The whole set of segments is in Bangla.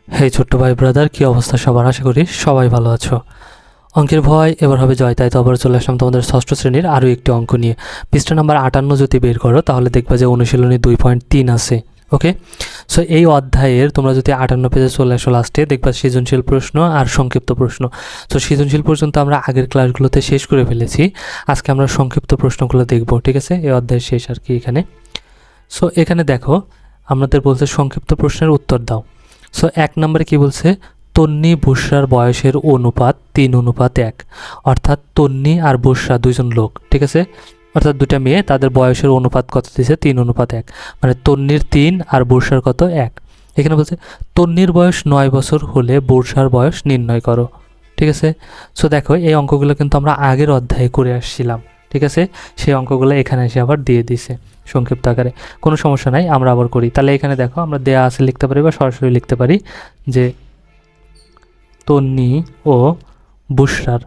হেই ছোট্ট ভাই ব্রাদার, কি অবস্থা সবার? আশা করি সবাই ভালো আছো। অঙ্কের ভয় এবার হবে জয়, তাই তো আবার চলে আসলাম তোমাদের ষষ্ঠ শ্রেণীর আরও একটি অঙ্ক নিয়ে। পৃষ্ঠা নাম্বার 58 যদি বের করো তাহলে দেখবা যে অনুশীলনী 2.3 আছে। ওকে, সো এই অধ্যায়ের তোমরা যদি 58 পেজে চলে আসো, লাস্টে দেখবা সৃজনশীল প্রশ্ন আর সংক্ষিপ্ত প্রশ্ন। তো সৃজনশীল পর্যন্ত আমরা আগের ক্লাসগুলোতে শেষ করে ফেলেছি, আজকে আমরা সংক্ষিপ্ত প্রশ্নগুলো দেখব। ঠিক আছে, এই অধ্যায়ের শেষ আর কি এখানে। সো এখানে দেখো আমাদের বলছে সংক্ষিপ্ত প্রশ্নের উত্তর দাও। সো 1 নম্বরে কি বলছে, তন্নি বুসরার বয়সের অনুপাত 3:1, অর্থাৎ তন্নি আর বুসরা দুইজন লোক, ঠিক আছে, অর্থাৎ দুটা মেয়ে, তাদের বয়সের অনুপাত কত দিয়েছে? 3:1, মানে তন্নির 3 আর বুসরার কত? 1। এখানে বলছে তন্নির বয়স 9 বছর হলে বুসরার বয়স নির্ণয় করো। ঠিক আছে, সো দেখো এই অঙ্কগুলো কিন্তু আমরা আগের অধ্যায়ে করে আসছিলাম। ঠিক আছে, সেই অঙ্কগুলো এখানে এসে আবার দিয়ে দিছে সংক্ষিপ্ত আকারে, কোনো সমস্যা নাই, আমরা আবার করি। তাহলে এখানে দেখো আমরা দেয়া আছে লিখতে পারি বা সরাসরি লিখতে পারি যে তন্নি ও বুসরার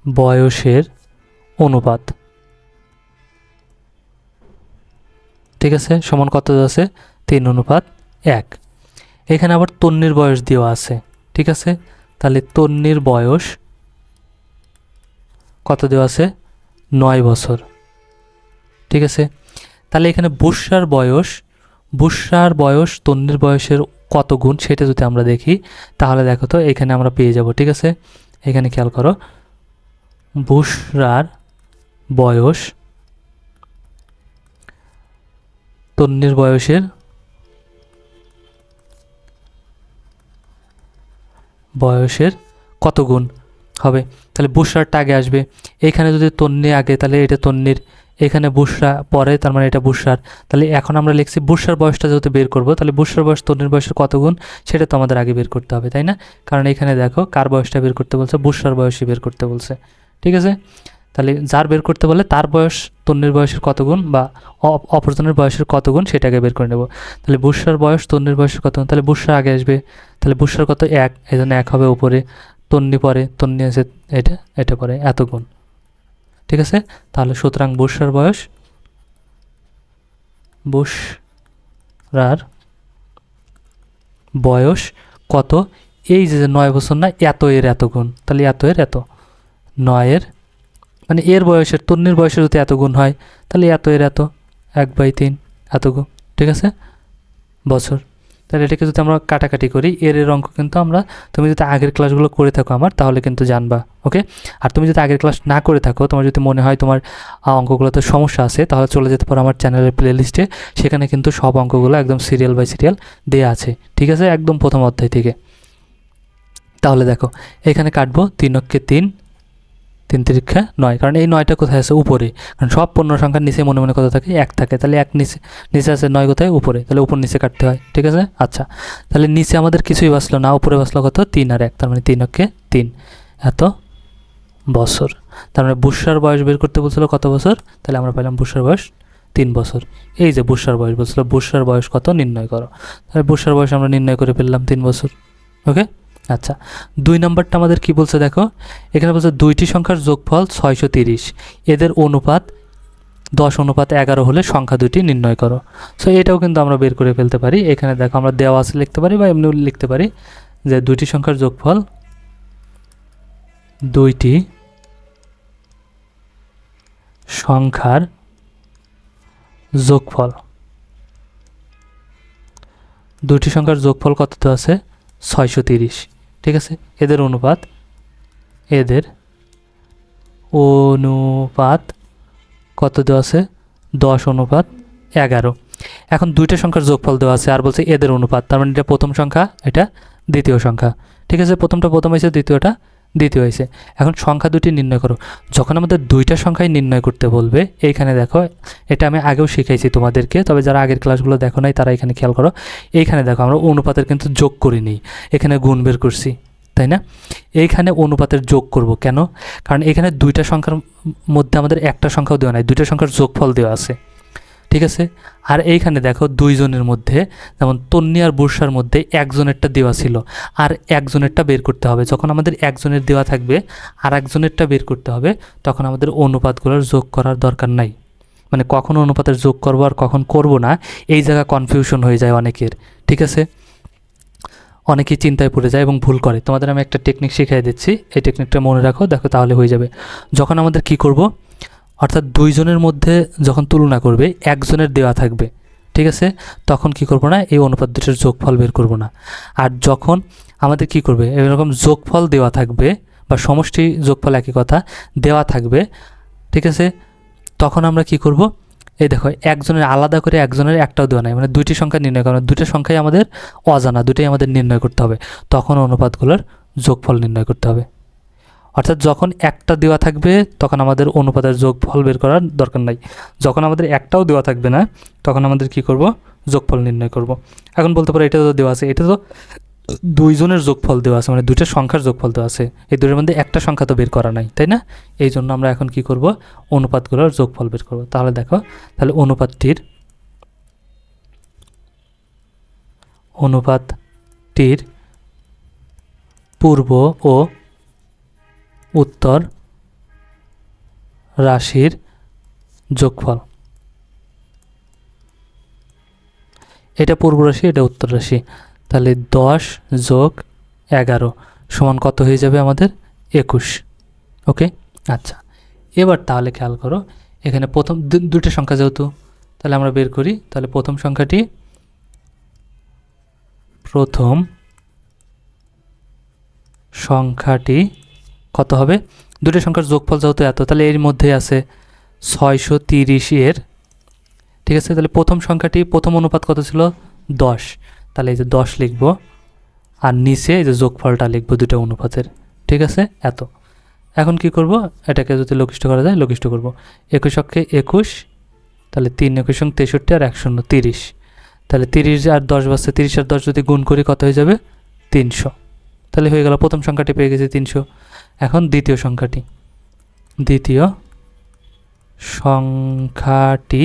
বয়সের অনুপাত, ঠিক আছে, সমান কত আছে? 3:1। এখানে আবার তন্নির বয়স দেওয়া আছে। ঠিক আছে, তাহলে তন্নির বয়স কত দেওয়া আছে? 9 বছর। ঠিক আছে, তাহলে এখানে বুসরার বয়স তন্নির বয়সের কত গুণ সেটা যদি আমরা দেখি তাহলে দেখো তো এখানে আমরা পেয়ে যাব। ঠিক আছে, এখানে খেয়াল করো, বুসরার বয়স তন্নির বয়সের কত গুণ হবে? তাহলে বুসরারটা আগে আসবে, এখানে যদি তন্নি আগে তাহলে এটা তন্নির, এখানে বুসরা পরে, তার মানে এটা বুসরার। তাহলে এখন আমরা লিখছি বুসরার বয়সটা যেহেতু বের করবো, তাহলে বুসরার বয়স তন্নির বয়সের কত গুণ সেটা তো আমাদের আগে বের করতে হবে, তাই না? কারণ এখানে দেখো কার বয়সটা বের করতে বলছে? বুসরার বয়সই বের করতে বলছে। ঠিক আছে, তাহলে যার বের করতে বলে তার বয়স তন্নির বয়সের কত গুণ বা অপরজনের বয়সের কত গুণ সেটাকে বের করে নেব। তাহলে বুসরার বয়স তন্নির বয়সের কত গুণ, তাহলে বুসরা আগে আসবে, তাহলে বুসরার কত? 1, এই জন্য 1 হবে উপরে, তন্নি পরে, তন্নি আছে এটা পরে, এত গুণ। ঠিক আছে, তাহলে সুতরাং বুসরার বয়স কত? এই যে 9 বছর না, এত এর এত গুণ, তাহলে এত এর এত, 9 এর মানে এর বয়সের তন্নির বয়সের যদি এত গুণ হয় তাহলে এত এর এত 1/3 এত গুণ। ঠিক আছে, বছর। তাহলে এটাকে যদি আমরা কাটাকাটি করি, এর অঙ্ক কিন্তু আমরা, তুমি যদি আগের ক্লাসগুলো করে থাকো আমার, তাহলে কিন্তু জানবা। ওকে, আর তুমি যদি আগের ক্লাস না করে থাকো, তোমার যদি মনে হয় তোমার অঙ্কগুলোতে সমস্যা আছে, তাহলে চলে যেতে পারো আমার চ্যানেলের প্লেলিস্টে, সেখানে কিন্তু সব অঙ্কগুলো একদম সিরিয়াল বাই সিরিয়াল দেওয়া আছে। ঠিক আছে, একদম প্রথম অধ্যায় থেকে। তাহলে দেখো এখানে কাটবো 3 3, 3 3 9, কারণ এই 9টা কোথায় আছে? উপরে, কারণ সব পূর্ণ সংখ্যার নিচে মনে মনে কত থাকে? 1 থাকে, তাহলে 1 নিচে আছে, 9 কোথায়? উপরে, তাহলে উপর নিচে কাটতে হয়। ঠিক আছে, আচ্ছা, তাহলে নিচে আমাদের কিছুই বাঁচলো না, উপরে বাঁচলো কত? 3 আর 1, তার মানে 3 3 এত বছর। তার মানে বুসরার বয়স বের করতে বলছিল কত বছর? তাহলে আমরা পেলাম বুসরার বয়স 3 বছর। এই যে বুসরার বয়স বলছিল, বুসরার বয়স কত নির্ণয় করো, তাহলে বুসরার বয়স আমরা নির্ণয় করে ফেললাম 3 বছর। ওকে, আচ্ছা, 2 নম্বরটা আমাদের কি বলছে দেখো, এখানে বলছে দুইটি সংখ্যার যোগফল 630, এদের অনুপাত 10:11 হলে সংখ্যা দুটি নির্ণয় করো। সো এটাও কিন্তু আমরা বের করে ফেলতে পারি। এখানে দেখো আমরা দেওয়া আছে লিখতে পারি বা এমনিও লিখতে পারি যে দুইটি সংখ্যার যোগফল, দুইটি সংখ্যার যোগফল কত দেওয়া আছে? 630। ঠিক আছে, এদের অনুপাত কত দেওয়া আছে? 10:11। এখন দুইটা সংখ্যার যোগফল দেওয়া আছে আর বলছে এদের অনুপাত, তার মানে এটা প্রথম সংখ্যা, এটা দ্বিতীয় সংখ্যা। ঠিক আছে, প্রথমটা প্রথম হয়েছে, দ্বিতীয়টা দ্বিতীয় হয়েছে। এখন সংখ্যা দুটি নির্ণয় করো। যখন আমাদের দুইটা সংখ্যাই নির্ণয় করতে বলবে, এইখানে দেখো এটা আমি আগেও শিখাইছি তোমাদেরকে, তবে যারা আগের ক্লাসগুলো দেখো নাই তারা এখানে খেয়াল করো। এইখানে দেখো আমরা অনুপাতের কিন্তু যোগ করিনি, এখানে গুণ বের করছি, তাই না? এইখানে অনুপাতের যোগ করব কেন? কারণ এখানে দুইটা সংখ্যার মধ্যে আমাদের একটা সংখ্যাও দেওয়া নাই, দুইটা সংখ্যার যোগফল দেওয়া আছে। ঠিক আছে। আর এইখানে দেখো দুইজনের মধ্যে, যেমন তন্নি আর বর্ষার মধ্যে একজনেরটা দেওয়া ছিল আর একজনেরটা বের করতে হবে। যখন আমাদের একজনের দেওয়া থাকবে আর একজনেরটা বের করতে হবে, তখন আমাদের অনুপাতগুলোর যোগ করার দরকার নাই। মানে কখন অনুপাতের যোগ করবো আর কখন করব না, এই জায়গা কনফিউশন হয়ে যায় অনেকের। ঠিক আছে, অনেকেই চিন্তায় পড়ে যায় এবং ভুল করে। তোমাদের আমি একটা টেকনিক শিখিয়ে দিচ্ছি, এই টেকনিকটা মনে রাখো, দেখো তাহলে হয়ে যাবে। যখন আমাদের কি করব, অর্থাৎ দুইজনের মধ্যে যখন তুলনা করবে একজনের দেওয়া থাকবে, ঠিক আছে, তখন কি করব না, এই অনুপাত দুটোর যোগফল বের করব না। আর যখন আমাদের কি করবে, এরকম যোগফল দেওয়া থাকবে বা সমষ্টি যোগফল একই কথা দেওয়া থাকবে, ঠিক আছে, তখন আমরা কি করব, এই দেখো একজনের আলাদা করে একজনের একটাও দেওয়া নাই, মানে দুইটি সংখ্যা নির্ণয় করা, দুটো সংখ্যাই আমাদের অজানা, দুটোই আমাদের নির্ণয় করতে হবে। তখন অনুপাতগুলোর যোগফল নির্ণয় করতে হবে। অর্থাৎ যখন একটা দেওয়া থাকবে তখন আমাদের অনুপাতের যোগফল বের করার দরকার নাই। যখন আমাদের একটাও দেওয়া থাকবে না, তখন আমাদের কি করব, যোগফল নির্ণয় করব। এখন বলতে পারো এটা তো দেওয়া আছে, এটা তো দুইজনের যোগফল দেওয়া আছে, মানে দুইটা সংখ্যার যোগফল দেওয়া আছে, এই দুটোর মধ্যে একটা সংখ্যা তো বের করা নাই, তাই না? এই জন্য আমরা এখন কি করব, অনুপাতগুলোর যোগফল বের করব। তাহলে দেখো, তাহলে অনুপাতটির পূর্ব ও উত্তর রাশির যোগফল, এটা পূর্ব রাশি, এটা উত্তর রাশি, তাহলে 10 যোগ 11 সমান কত হয়ে যাবে আমাদের, 21। ওকে, আচ্ছা, এবার তাহলে খেয়াল করো, এখানে প্রথম দুটো সংখ্যা যেহেতু, তাহলে আমরা বের করি। তাহলে প্রথম সংখ্যাটি কত হবে, দুটো সংখ্যার যোগফল যেহেতু এত, তাহলে এর মধ্যে আছে 630 এর, ঠিক আছে। তাহলে প্রথম সংখ্যাটি, প্রথম অনুপাত কত ছিল, 10, তাহলে এই যে 10 লিখব, আর নিচে এই যে যোগফলটা লিখব দুটো অনুপাতের, ঠিক আছে, এত। এখন কি করব, এটাকে যদি লঘিষ্ঠ করা যায় লঘিষ্ঠ করব, 21 অক্ষে 21, তাহলে 3 21 63 আর 1 0 30, তাহলে 30 আর 10 বাজছে, 30 আর 10 যদি গুণ করি কত হয়ে যাবে, 300। তাহলে হয়ে গেল, প্রথম সংখ্যাটি পেয়ে গেছি 300। এখন দ্বিতীয় সংখ্যাটি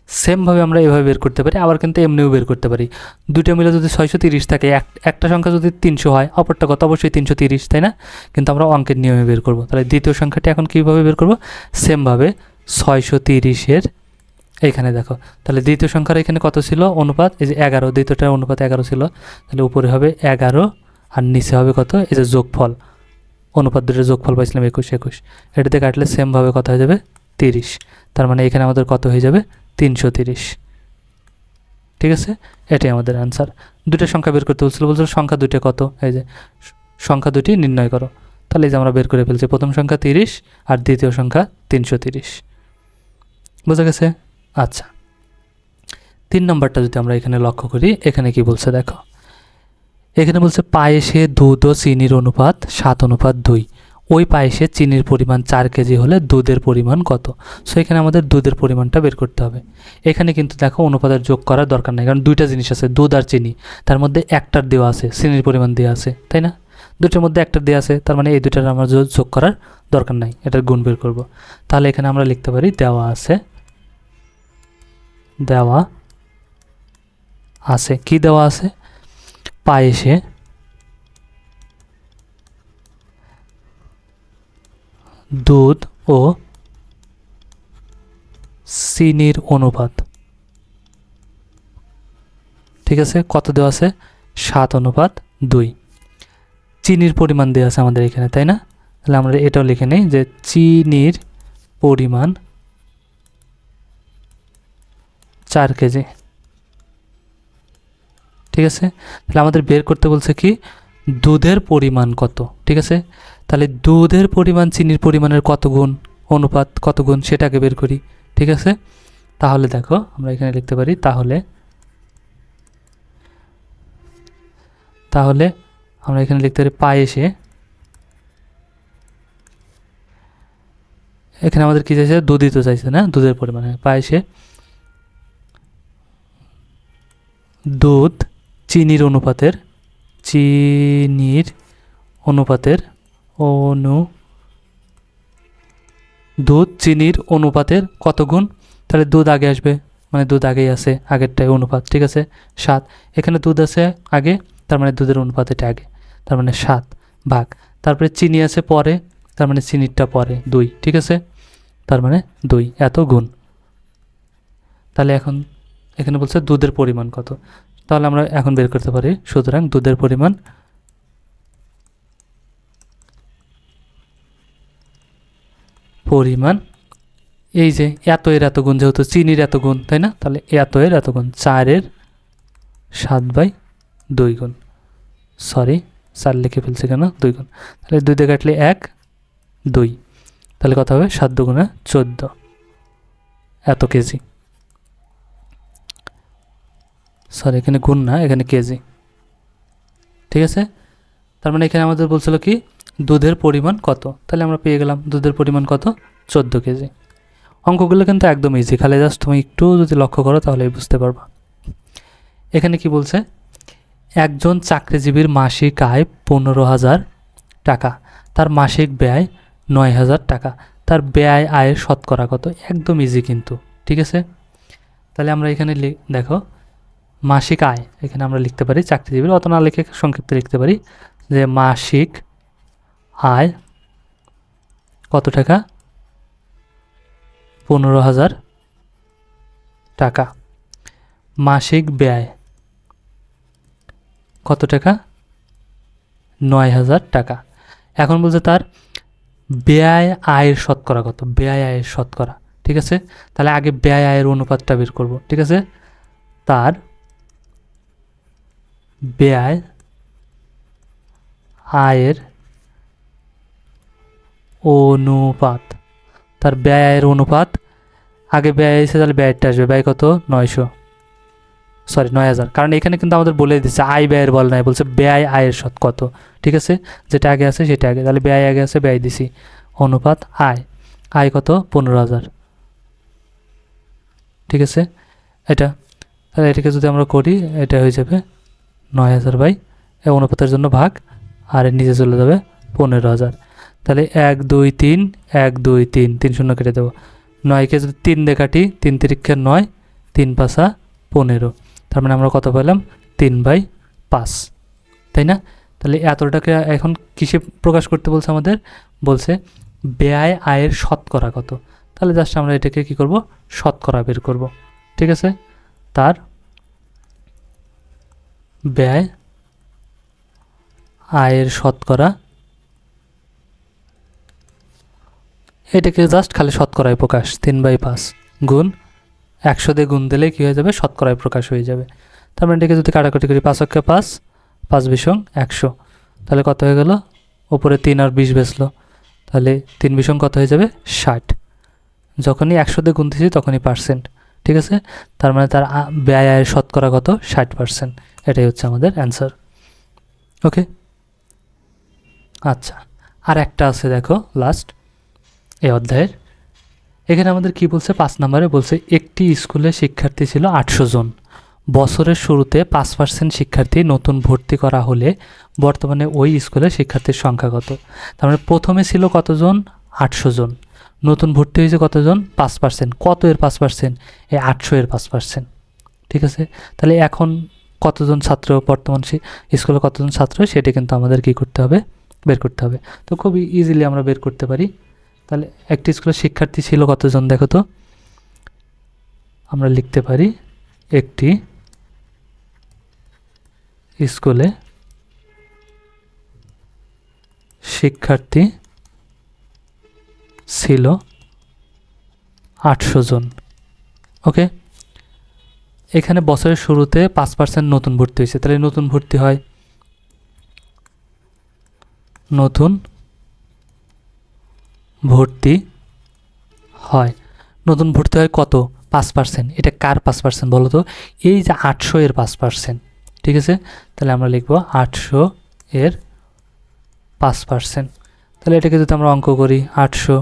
সেমভাবে আমরা এভাবে বের করতে পারি, আবার কিন্তু এমনিও বের করতে পারি। দুটো মিলে যদি 630 থাকে, একটা সংখ্যা যদি 300 হয়, অপরটা কত, অবশ্যই 330, তাই না? কিন্তু আমরা অঙ্কের নিয়মে বের করব। তাহলে দ্বিতীয় সংখ্যাটি এখন কীভাবে বের করব, সেমভাবে 630-এর এইখানে দেখো, তাহলে দ্বিতীয় সংখ্যার এখানে কত ছিল অনুপাত, এই যে 11, দ্বিতীয়টার অনুপাত 11 ছিল, তাহলে উপরে হবে 11 আর নিচে হবে কত, এই যে যোগফল, অনুপাত দুটোর যোগফল পাইছিলাম 21, এটাতে কাটলে সেমভাবে কত হয়ে যাবে, 30। তার মানে এখানে আমাদের কত হয়ে যাবে, 330। ঠিক আছে, এটাই আমাদের অ্যান্সার। দুটো সংখ্যা বের করতে বলছিল সংখ্যা দুটো কত, এই যে সংখ্যা দুটি নির্ণয় করো। তাহলে এই যে আমরা বের করে ফেলছি, প্রথম সংখ্যা 30 আর দ্বিতীয় সংখ্যা 330। বুঝা গেছে? আচ্ছা, 3 নম্বরটা যদি আমরা এখানে লক্ষ্য করি, এখানে কি বলছে দেখো, এখানে বলছে পায়েসে দুধ ও চিনির অনুপাত 7:2। ওই পায়েসে চিনির পরিমাণ 4 কেজি হলে দুধের পরিমাণ কত? সো এখানে আমাদের দুধের পরিমাণটা বের করতে হবে। এখানে কিন্তু দেখো অনুপাতের যোগ করার দরকার নেই, কারণ দুইটা জিনিস আছে, দুধ আর চিনি, তার মধ্যে একটার দেওয়া আছে, চিনির পরিমাণ দেওয়া আছে, তাই না? দুটোর মধ্যে একটার দেওয়া আছে, তার মানে এই দুটার আমরা যোগ করার দরকার নাই, এটার গুণ বের করব। তাহলে এখানে আমরা লিখতে পারি দেওয়া আছে কি দেওয়া আছে, পায়েসে দুধ ও চিনির অনুপাত, ঠিক আছে, কত দেওয়া আছে, 7:2। চিনির পরিমাণ দেওয়া আছে আমাদের এখানে, তাই না? তাহলে আমরা এটাও লিখে নিই যে চিনির পরিমাণ 4 কেজি, ঠিক আছে। তাহলে আমাদের বের করতে বলছে কি, দুধের পরিমাণ কত, ঠিক আছে। তাহলে দুধের পরিমাণ চিনির পরিমাণের কত গুণ, অনুপাত কত গুণ, সেটাকে বের করি, ঠিক আছে। তাহলে দেখো আমরা এখানে লিখতে পারি, তাহলে আমরা এখানে লিখতে পারি পায়েসে, এখানে আমাদের কি চাইছে, দুধই তো চাইছে না, দুধের পরিমাণ, পায়েসে দুধ চিনির অনুপাতের দুধ চিনির অনুপাতের কত গুণ, তাহলে দুধ আগে আসবে, মানে দুধ আগেই আছে, আগেরটাই অনুপাত, ঠিক আছে 7। এখানে দুধ আছে আগে, তার মানে দুধের অনুপাত এটা আগে, তার মানে 7 ভাগ, তারপরে চিনি আছে পরে, তার মানে চিনিরটা পরে 2, ঠিক আছে, তার মানে 2 এত গুণ। তাহলে এখন এখানে বলছে দুধের পরিমাণ কত, তাহলে আমরা এখন বের করতে পারি। সুতরাং দুধের পরিমাণ এই যে এত এর এত গুণ, যেহেতু চিনির এত গুণ, তাই না, তাহলে এত এর এত গুণ 4-এর 7/2 গুণ, সরি 4 লিখে ফেলছি কেন, 2 গুণ, তাহলে 2 দিয়ে কাটলে 1, 2, তাহলে কত হবে 7 দুগুণে 14 এত কেজি, সরি এখানে গুণ না, এখানে কেজি, ঠিক আছে। তার মানে এখানে আমাদের বলছিল কি দুধের পরিমাণ কত, তাহলে আমরা পেয়ে গেলাম দুধের পরিমাণ কত 14 কেজি। অঙ্কগুলো কিন্তু একদম ইজি, খালি জাস্ট তুমি একটু যদি লক্ষ্য করো তাহলেই বুঝতে পারবা। এখানে কি বলছে, একজন চাকরিজীবীর মাসিক আয় 15,000 টাকা, তার মাসিক ব্যয় 9,000 টাকা, তার ব্যয় আয়ের শতকরা কত, একদম ইজি কিন্তু, ঠিক আছে। তাহলে আমরা এখানে দেখো মাসিক আয়, এখানে আমরা লিখতে পারি চাকরিজীবীর, অত না লিখে সংক্ষিপ্ত লিখতে পারি যে মাসিক আয় কত টাকা, 15,000 টাকা, মাসিক ব্যয় কত টাকা, 9,000 টাকা। এখন বলছে তার ব্যয় আয়ের শতকরা কত, ব্যয় আয়ের শতকরা, ঠিক আছে। তাহলে আগে ব্যয় আয়ের অনুপাতটা বের করব, ঠিক আছে। তার ব্যয় আয়ের অনুপাত, তার ব্যয় আয়ের অনুপাত, আগে ব্যয় এসে তাহলে ব্যয়টা আসবে, ব্যয় কত 9,000, কারণ এখানে কিন্তু আমাদের বলে দিচ্ছে আয় ব্যয়ের বল নাই, বলছে ব্যয় আয়ের শত কত, ঠিক আছে, যেটা আগে আছে সেটা আগে, তাহলে ব্যয় আগে আছে ব্যয় দিছি, অনুপাত আয়, আয় কত 15,000, ঠিক আছে। এটা তাহলে এটাকে যদি আমরা করি এটা হয়ে যাবে 9,000 এই অনুপাতের জন্য ভাগ, আর এর নিচে চলে যাবে 15,000, তাহলে 1 2 3 1 2 3 3 শূন্য কেটে দেবো, 9কে যদি 3 দিয়ে কাটি 3 তিরিক্ষে 9, 3 5 15, তার মানে আমরা কত পেলাম 3/5, তাই না। তাহলে এতটাকে এখন কিসে প্রকাশ করতে বলছে আমাদের, বলছে ব্যয় আয়ের শতকরা কত, তাহলে জাস্ট আমরা এটাকে কি করব, শতকরা বের করব, ঠিক আছে। তার ব্যয় আয়ের শতকরা, এটাকে জাস্ট খালি শতকরায় প্রকাশ, 3/5 গুণ 100 দিয়ে গুণ দিলে কী হয়ে যাবে, শতকরায় প্রকাশ হয়ে যাবে। তার মানে এটাকে যদি কাটাকাটি করি 5 অক্ষে 5, 5 বিশং 100, তাহলে কত হয়ে গেল, ওপরে 3 আর 20 বেসলো, তাহলে 3 বিশং কত হয়ে যাবে 60, যখনই 100 দিয়ে গুণ দিয়েছি তখনই পার্সেন্ট, ঠিক আছে। তার মানে তার ব্যয় আয়ের শতকরা কত 60%, এটাই হচ্ছে আমাদের অ্যান্সার, ওকে। আচ্ছা, আর একটা আছে দেখো লাস্ট এই অধ্যায়ের, এখানে আমাদের কি বলছে 5 নম্বরে বলছে একটি স্কুলে শিক্ষার্থী ছিল 800 জন, বছরের শুরুতে 5% শিক্ষার্থী নতুন ভর্তি করা হলে বর্তমানে ওই স্কুলে শিক্ষার্থীর সংখ্যা কত। তার মানে প্রথমে ছিল কতজন, 800 জন, নতুন ভর্তি হয়েছে কতজন, 5%, কত এর 5%, এই 800 এর 5%, ঠিক আছে। তাহলে এখন কতজন ছাত্র বর্তমান স্কুলে কতজন ছাত্র, সেটা কিন্তু আমাদের কি করতে হবে, বের করতে হবে। তো খুবই ইজিলি আমরা বের করতে পারি। তাহলে একটি স্কুলের শিক্ষার্থী ছিল কতজন, দেখো তো, আমরা লিখতে পারি একটি স্কুলে শিক্ষার্থী ছিল 800 জন, ওকে। এখানে বছরের শুরুতে 5% নতুন ভর্তি হয়েছে, তাহলে নতুন ভর্তি হয়, নতুন ভর্তি হয়, নতুন ভর্তি হয় কত 5%, এটা কার 5% বলো তো, এই যে 800 এর 5%, ঠিক আছে। তাহলে আমরা লিখবো 800 এর 5%, তাহলে এটাকে যদি আমরা অঙ্ক করি 800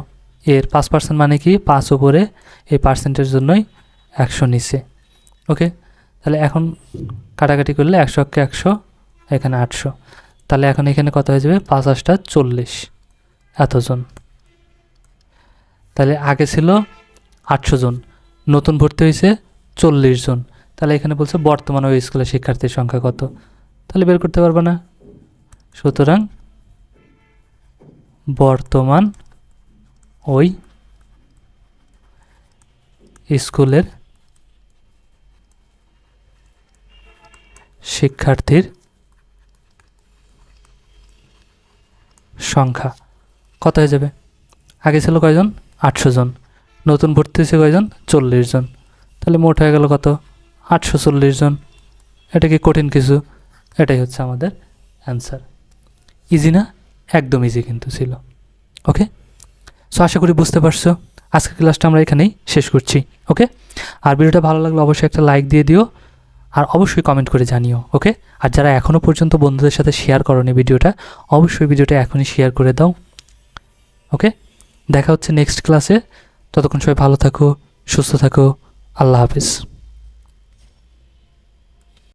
এর 5% মানে কি 5 উপরে এই পার্সেন্টের জন্যই 100 নিচে, ওকে। তাহলে এখন কাটাকাটি করলে 100 কে 100, এখানে 800, তাহলে এখন এখানে কত হয়ে যাবে 5 8 40 এতজন। তাহলে আগে ছিল 800 জন, নতুন ভর্তি হয়েছে 40 জন, তাহলে এখানে বলছে বর্তমান ওই স্কুলের শিক্ষার্থীর সংখ্যা কত, তাহলে বের করতে পারবে না। সুতরাং বর্তমান ওই স্কুলের শিক্ষার্থীর সংখ্যা কত হয়ে যাবে? আগে ছিল কয়জন? 800 জন, নতুন ভর্তি হয়েছে কয়জন? 40 জন, তাহলে মোট হয়ে গেল কত? 840 জন। এটা কি কঠিন কিছু? এটাই হচ্ছে আমাদের অ্যান্সার। ইজি না? একদম ইজি কিন্তু ছিল। ওকে, সো আশা করি বুঝতে পারছো। আজকের ক্লাসটা আমরা এখানেই শেষ করছি। ওকে, আর ভিডিওটা ভালো লাগলে অবশ্যই একটা লাইক দিয়ে দিও, আর অবশ্যই কমেন্ট করে জানিও। ওকে, আর যারা এখনও পর্যন্ত বন্ধুদের সাথে শেয়ার করোনি ভিডিওটা, অবশ্যই ভিডিওটা এখনই শেয়ার করে দাও। ওকে, দেখা হচ্ছে নেক্সট ক্লাসে। ততক্ষণ সবাই ভালো থাকো, সুস্থ থাকো। আল্লাহ হাফিজ।